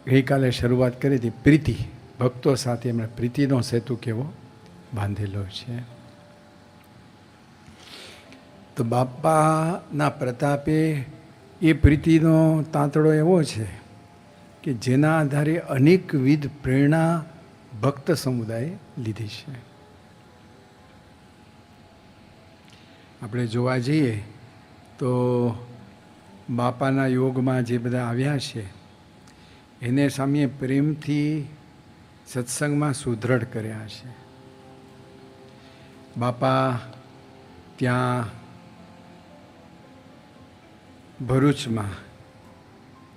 ગઈકાલે શરૂઆત કરી હતી પ્રીતિ, ભક્તો સાથે એમણે પ્રીતિનો સેતુ કેવો બાંધેલો છે. તો બાપાના પ્રતાપે એ પ્રીતિનો તાંતડો એવો છે કે જેના આધારે અનેકવિધ પ્રેરણા ભક્ત સમુદાયે લીધી છે. આપણે જોવા જઈએ તો બાપાના યોગમાં જે બધા આવ્યા છે એને સામે પ્રેમથી સત્સંગમાં સુદૃઢ કર્યા છે. બાપા ત્યાં ભરૂચમાં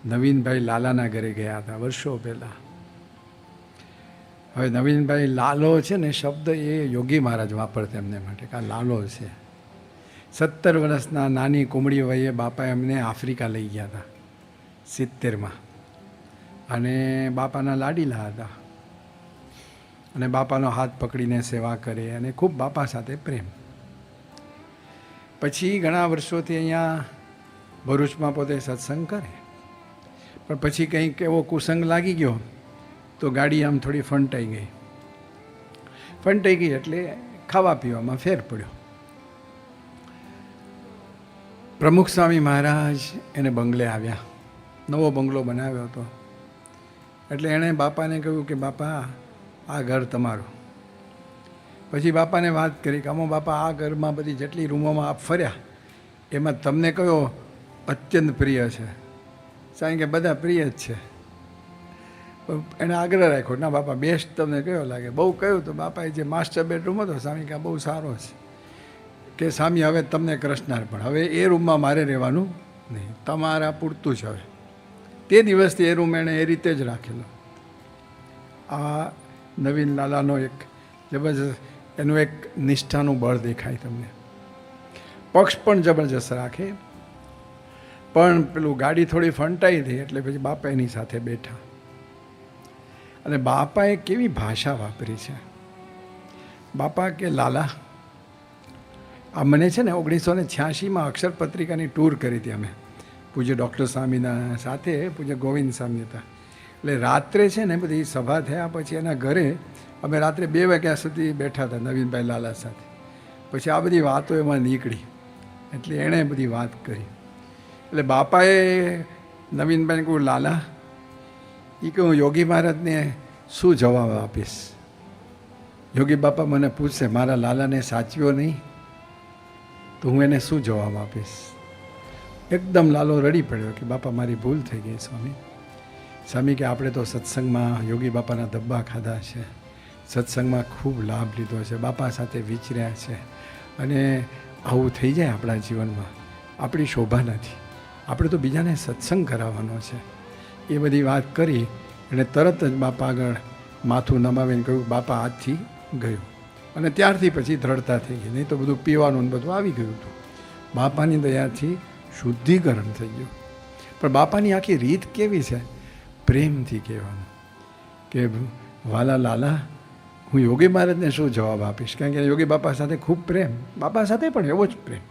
નવીનભાઈ લાલાના ઘરે ગયા હતા વર્ષો પહેલાં. હવે નવીનભાઈ લાલો છે ને શબ્દ એ યોગી મહારાજ વાપરતા એમને માટે કે આ લાલો છે. 17 વર્ષના નાની કુમળી વયે બાપા એમને આફ્રિકા લઈ ગયા હતા 70માં, અને બાપાના લાડીલા હતા અને બાપાનો હાથ પકડીને સેવા કરે અને ખૂબ બાપા સાથે પ્રેમ. પછી ઘણા વર્ષોથી અહીંયા ભરૂચમાં પોતે સત્સંગ કરે, પણ પછી કંઈક એવો કુસંગ લાગી ગયો તો ગાડી આમ થોડી ફંટાઈ ગઈ એટલે ખાવા પીવામાં ફેર પડ્યો. પ્રમુખ સ્વામી મહારાજ એને બંગલે આવ્યા, નવો બંગલો બનાવ્યો હતો. એટલે એણે બાપાને કહ્યું કે બાપા આ ઘર તમારું. પછી બાપાને વાત કરી કે આમાં બાપા આ ઘરમાં બધી જેટલી રૂમોમાં આપ ફર્યા એમાં તમને કયો અત્યંત પ્રિય છે? સાંઈ કે બધા પ્રિય જ છે. એણે આગ્રહ રાખ્યો, ના બાપા બેસ્ટ તમને કયો લાગે? બહુ કહ્યું તો બાપાએ જે માસ્ટર બેડરૂમ હતો સ્વામી કે બહુ સારો છે કે સ્વામી હવે તમને કૃષ્ણાર્પણ, હવે એ રૂમમાં મારે રહેવાનું નહીં, તમારા પૂરતું જ. હવે તે દિવસથી એ રૂમ એણે એ રીતે જ રાખેલો. આ નવીન લાલાનો એક જબરજસ્ત એનું એક નિષ્ઠાનું બળ દેખાય તમને. પક્ષ પણ જબરજસ્ત રાખે, પણ પેલું ગાડી થોડી ફંટાઈ હતી એટલે પછી બાપા એની સાથે બેઠા. અને બાપાએ કેવી ભાષા વાપરી છે. બાપા કે લાલા, આ મને છે ને 1986માં અક્ષર પત્રિકાની ટૂર કરી હતી અમે, પૂજ્ય ડૉક્ટર સ્વામીના સાથે, પૂજ્ય ગોવિંદ સ્વામી હતા. એટલે રાત્રે છે ને બધી સભા થયા પછી એના ઘરે અમે રાત્રે 2 વાગ્યા સુધી બેઠા હતા નવીનભાઈ લાલા સાથે. પછી આ બધી વાતો એમાં નીકળી એટલે એણે બધી વાત કરી. એટલે બાપાએ નવીનભાઈને કહ્યું, લાલા એ કે હું યોગી મહારાજને શું જવાબ આપીશ? યોગી બાપા મને પૂછશે મારા લાલાને સાચવ્યો નહીં તો હું એને શું જવાબ આપીશ? એકદમ લાલો રડી પડ્યો કે બાપા મારી ભૂલ થઈ ગઈ સ્વામી. સ્વામી કે આપણે તો સત્સંગમાં યોગી બાપાના ધબ્બા ખાધા છે, સત્સંગમાં ખૂબ લાભ લીધો છે, બાપા સાથે વિચર્યા છે, અને આવું થઈ જાય આપણા જીવનમાં આપણી શોભા નથી. આપણે તો બીજાને સત્સંગ કરાવવાનો છે. એ બધી વાત કરી અને તરત જ બાપા આગળ માથું નમાવીને કહ્યું બાપા આજથી ગયું. અને ત્યારથી પછી દ્રઢતા થઈ ગઈ, નહીં તો બધું પીવાનું ને બધું આવી ગયું હતું. બાપાની દયાથી શુદ્ધિકરણ થઈ ગયું. પણ બાપાની આખી રીત કેવી છે? પ્રેમથી કહેવાનું કે વાલા લાલા હું યોગી મહારાજને શું જવાબ આપીશ? કારણ કે યોગી બાપા સાથે ખૂબ પ્રેમ, બાપા સાથે પણ એવો જ પ્રેમ.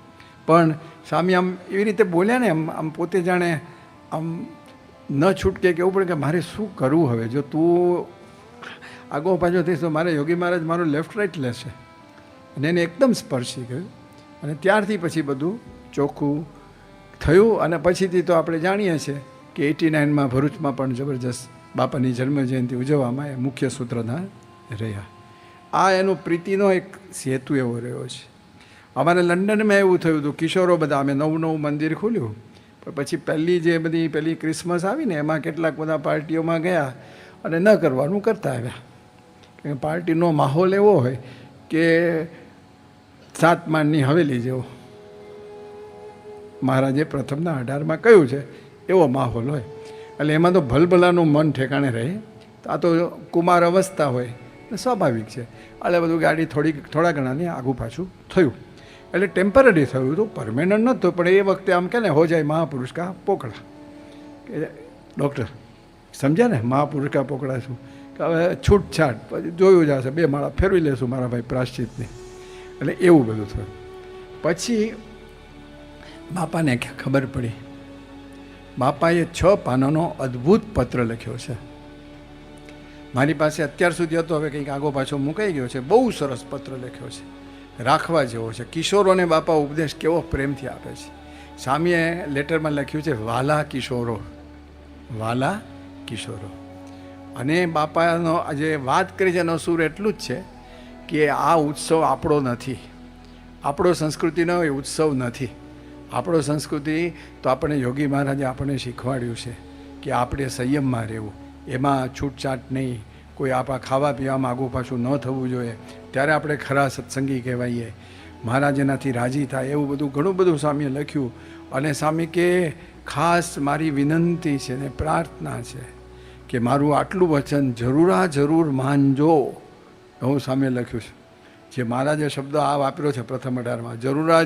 પણ સ્વામી આમ એવી રીતે બોલ્યા ને આમ પોતે જાણે આમ ન છૂટકે કહેવું પડે કે મારે શું કરવું હવે? જો તું આગો પાછો થઈશ તો મારે યોગી મહારાજ મારું લેફ્ટ રાઈટ લેશે. અને એને એકદમ સ્પર્શી ગયું. અને ત્યારથી પછી બધું ચોખ્ખું થયું. અને પછીથી તો આપણે જાણીએ છીએ કે 89માં ભરૂચમાં પણ જબરજસ્ત બાપાની જન્મજયંતિ ઉજવવામાં એ મુખ્ય સૂત્રધાર રહ્યા. આ એનો પ્રીતિનો એક સેતુ એવો રહ્યો છે. અમારે લંડનમાં એવું થયું હતું, કિશોરો બધા અમે નવું મંદિર ખોલ્યું, પણ પછી પહેલી ક્રિસમસ આવી ને એમાં કેટલાક બધા પાર્ટીઓમાં ગયા અને ન કરવાનું કરતા આવ્યા. કે પાર્ટીનો માહોલ એવો હોય કે 7 માળની હવેલી જેવો, મહારાજે પ્રથમના 18માં કહ્યું છે એવો માહોલ હોય. એટલે એમાં તો ભલભલાનું મન ઠેકાણે રહે. આ તો કુમાર અવસ્થા હોય એટલે સ્વાભાવિક છે. એટલે બધું ગાડી થોડા ઘણાની આઘું પાછું થયું. એટલે ટેમ્પરરી થયું હતું, પરમેનન્ટ નહોતું. પણ એ વખતે આમ કે ને હો જાય મહાપુરુષ કા પોકળા, કે ડૉક્ટર સમજ્યા ને, મહાપુરુષ કા પોકળા છું કે હવે છૂટછાટ પછી જોયું જશે, 2 માળા ફેરવી લેશું મારા ભાઈ પ્રાશ્ચિતને. એટલે એવું બધું થયું. પછી બાપાને ખબર પડી બાપાએ 6 પાનાનો અદ્ભુત પત્ર લખ્યો છે. મારી પાસે અત્યાર સુધી હતો, હવે કંઈક આગો પાછો મુકાઈ ગયો છે. બહુ સરસ પત્ર લખ્યો છે, રાખવા જેવો છે. કિશોરોને બાપા ઉપદેશ કેવો પ્રેમથી આપે છે. સ્વામીએ લેટરમાં લખ્યું છે, વાલા કિશોરો, વાલા કિશોરો. અને બાપાનો આજે વાત કરી છે એનો સૂર એટલું જ છે કે આ ઉત્સવ આપણો નથી, આપણો સંસ્કૃતિનો એ ઉત્સવ નથી. આપણો સંસ્કૃતિ તો આપણે યોગી મહારાજે આપણને શીખવાડ્યું છે કે આપણે સંયમમાં રહેવું, એમાં છૂટછાટ નહીં, કોઈ આપણા ખાવા પીવામાં આગું પાછું ન થવું જોઈએ. ત્યારે આપણે ખરા સત્સંગી કહેવાઈએ, મહારાજ એનાથી રાજી થાય, એવું બધું ઘણું બધું સ્વામીએ લખ્યું. અને સ્વામી કે ખાસ મારી વિનંતી છે ને પ્રાર્થના છે કે મારું આટલું વચન જરૂર માનજો, એવું સ્વામીએ લખ્યું છે. જે મહારાજે શબ્દ આ વાપર્યો છે પ્રથમ 18માં,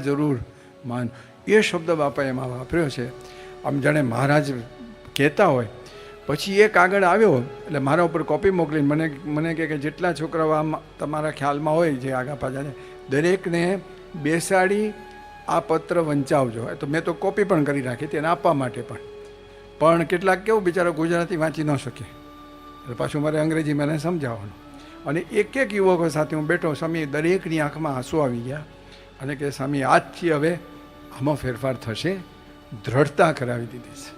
જરૂર માન, એ શબ્દ બાપા એમાં વાપર્યો છે. આમ જાણે મહારાજ કહેતા હોય. પછી એક આગળ આવ્યો એટલે મારા ઉપર કોપી મોકલીને મને કહે કે જેટલા છોકરાઓ આમ તમારા ખ્યાલમાં હોય જે આગા પાછા છે, દરેકને બેસાડી આ પત્ર વંચાવજો. તો મેં તો કોપી પણ કરી રાખી હતી એને આપવા માટે પણ કેટલાક કેવું બિચારો ગુજરાતી વાંચી ન શકે, એટલે પાછું મારે અંગ્રેજી મને સમજાવવાનું. અને એક યુવકો સાથે હું બેઠો, સ્વામી દરેકની આંખમાં આંસુ આવી ગયા અને કે સ્વામી આજથી હવે આમાં ફેરફાર થશે, દ્રઢતા કરાવી દીધી છે.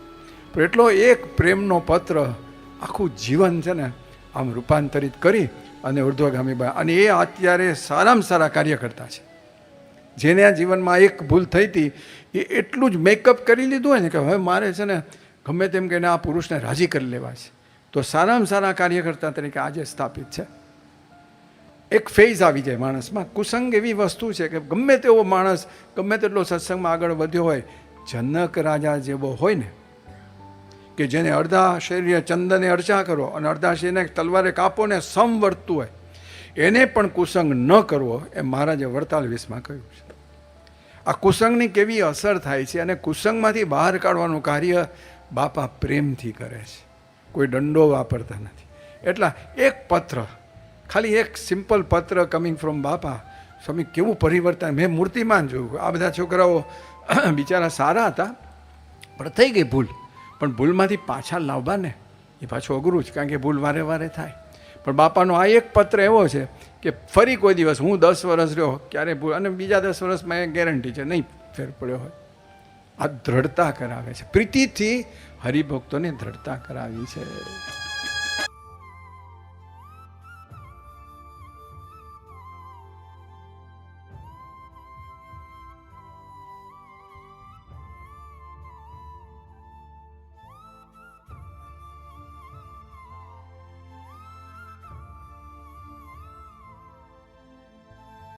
પણ એટલો એક પ્રેમનો પત્ર આખું જીવન છે ને આમ રૂપાંતરિત કરી અને ઉર્ધ્વગામી બન્યા. અને એ અત્યારે સારામાં સારા કાર્યકર્તા છે. જેને આ જીવનમાં એક ભૂલ થઈ હતી એ એટલું જ મેકઅપ કરી લીધું હોય ને કે હવે મારે છે ને ગમે તેમ કહીને આ પુરુષને રાજી કરી લેવા છે, તો સારામાં સારા કાર્યકર્તા તરીકે આજે સ્થાપિત છે. એક ફેઝ આવી જાય માણસમાં. કુસંગ એવી વસ્તુ છે કે ગમે તેવો માણસ ગમે તેટલો સત્સંગમાં આગળ વધ્યો હોય, જનક રાજા જેવો હોય ને કે જેને અડધા શરીરે ચંદને અર્ચા કરો અને અડધા શરીરને તલવારે કાપો ને સમ વર્તતું હોય, એને પણ કુસંગ ન કરવો, એ મહારાજે 48માં કહ્યું છે. આ કુસંગની કેવી અસર થાય છે અને કુસંગમાંથી બહાર કાઢવાનું કાર્ય બાપા પ્રેમથી કરે છે, કોઈ દંડો વાપરતા નથી. એટલા એક પત્ર, ખાલી એક સિમ્પલ પત્ર કમિંગ ફ્રોમ બાપા, સ્વામી કેવું પરિવર્તન. મેં મૂર્તિમાન જોયું. આ બધા છોકરાઓ બિચારા સારા હતા પણ થઈ ગઈ ભૂલ, પણ ભૂલમાંથી પાછા લાવવા ને એ પાછું અઘરું છે, કારણ કે ભૂલ વારે વારે થાય. પણ બાપાનો આ એક પત્ર એવો છે કે ફરી કોઈ દિવસ હું 10 વર્ષ રહ્યો ક્યારે ભૂલ, અને બીજા 10 વર્ષમાં એ ગેરંટી છે નહીં ફેર પડ્યો હોય. આ દ્રઢતા કરાવે છે, પ્રીતિથી હરિભક્તોને દ્રઢતા કરાવી છે.